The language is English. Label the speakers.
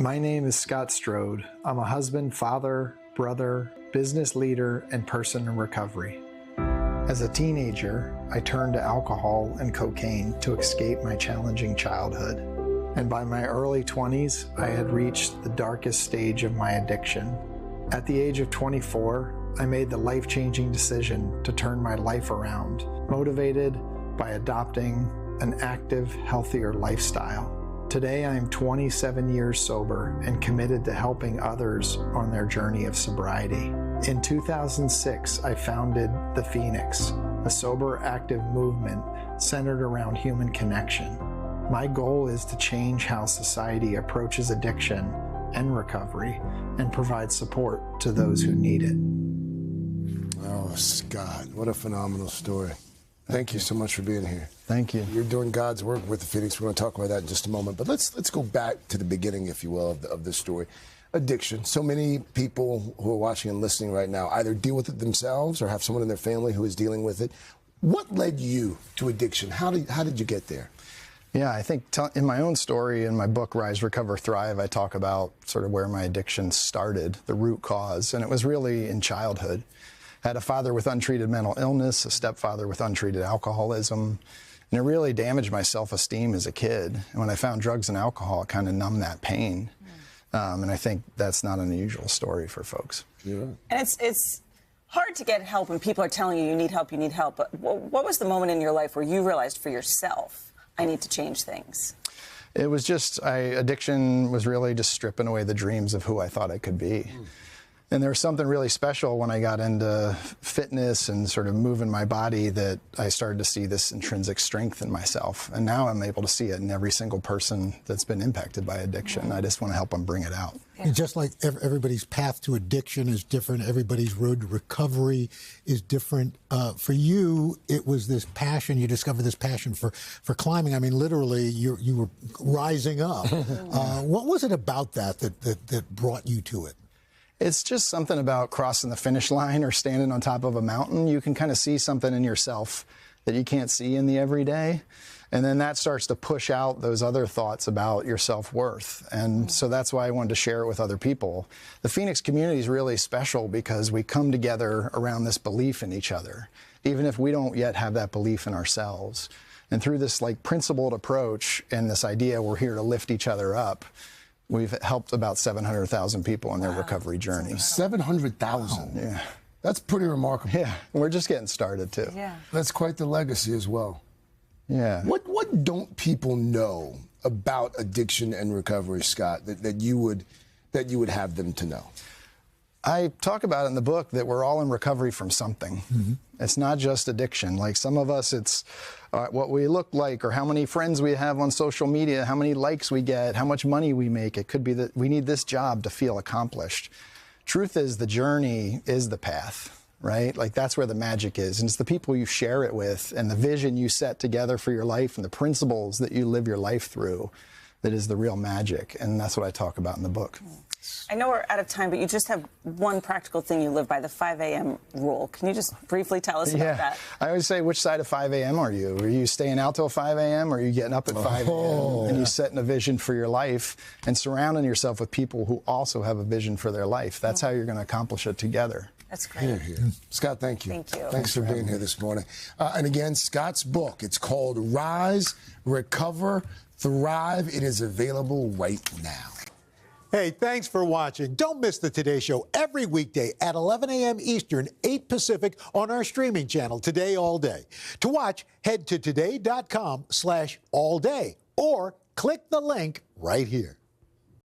Speaker 1: My name is Scott Strode. I'm a husband, father, brother, business leader, and person in recovery. As a teenager, I turned to alcohol and cocaine to escape my challenging childhood. And by my early 20s, I had reached the darkest stage of my addiction. At the age of 24, I made the life-changing decision to turn my life around, motivated by adopting an active, healthier lifestyle. Today, I am 27 years sober and committed to helping others on their journey of sobriety. In 2006, I founded The Phoenix, a sober, active movement centered around human connection. My goal is to change how society approaches addiction and recovery and provide support to those who need it.
Speaker 2: Oh, Scott, what a phenomenal story. Thank you so much for being here.
Speaker 1: Thank you.
Speaker 2: You're doing God's work with the Phoenix. We're going to talk about that in just a moment. But let's go back to the beginning, if you will, of this story. Addiction. So many people who are watching and listening right now either deal with it themselves or have someone in their family who is dealing with it. What led you to addiction? How did you get there?
Speaker 1: Yeah, I think in my own story, in my book, Rise, Recover, Thrive, I talk about sort of where my addiction started, the root cause, and it was really in childhood. I had a father with untreated mental illness, a stepfather with untreated alcoholism, and it really damaged my self-esteem as a kid. And when I found drugs and alcohol, it kind of numbed that pain. And I think that's not an unusual story for folks.
Speaker 2: Yeah.
Speaker 3: And it's hard to get help when people are telling you need help, you need help. But what was the moment in your life where you realized for yourself, I need to change things?
Speaker 1: It was just, addiction was really just stripping away the dreams of who I thought I could be. And there was something really special when I got into fitness and sort of moving my body that I started to see this intrinsic strength in myself. And now I'm able to see it in every single person that's been impacted by addiction. I just want to help them bring it out.
Speaker 4: And just like everybody's path to addiction is different, everybody's road to recovery is different. For you, it was this passion. You discovered this passion for climbing. I mean, literally, you were rising up. What was it about that brought you to it?
Speaker 1: It's just something about crossing the finish line or standing on top of a mountain. You can kind of see something in yourself that you can't see in the everyday. And then that starts to push out those other thoughts about your self-worth. And so that's why I wanted to share it with other people. The Phoenix community is really special because we come together around this belief in each other, even if we don't yet have that belief in ourselves. And through this principled approach and this idea we're here to lift each other up, we've helped about 700,000 people on their recovery journey.
Speaker 2: 700,000?
Speaker 1: Yeah.
Speaker 2: That's pretty remarkable.
Speaker 1: Yeah, we're just getting started, too.
Speaker 3: Yeah.
Speaker 2: That's quite the legacy as well.
Speaker 1: Yeah.
Speaker 2: What don't people know about addiction and recovery, Scott, that you would have them to know?
Speaker 1: I talk about it in the book that we're all in recovery from something. It's not just addiction. Like some of us, it's what we look like or how many friends we have on social media, how many likes we get, how much money we make. It could be that we need this job to feel accomplished. Truth is, the journey is the path, right? Like that's where the magic is. And it's the people you share it with and the vision you set together for your life and the principles that you live your life through that is the real magic. And that's what I talk about in the book.
Speaker 3: I know we're out of time, but you just have one practical thing you live by, the 5 a.m. rule. Can you just briefly tell us about that?
Speaker 1: I always say, which side of 5 a.m. are you? Are you staying out till 5 a.m. or are you getting up at 5 a.m. and you setting a vision for your life and surrounding yourself with people who also have a vision for their life? That's how you're going to accomplish it together.
Speaker 3: That's great.
Speaker 2: Here. Scott, thank you.
Speaker 3: Thank you.
Speaker 2: Thanks for being here this morning. And again, Scott's book, it's called Rise, Recover, Thrive. It is available right now.
Speaker 4: Hey, thanks for watching. Don't miss the Today Show every weekday at 11 a.m. Eastern, 8 Pacific on our streaming channel, Today All Day. To watch, head to today.com/allday or click the link right here.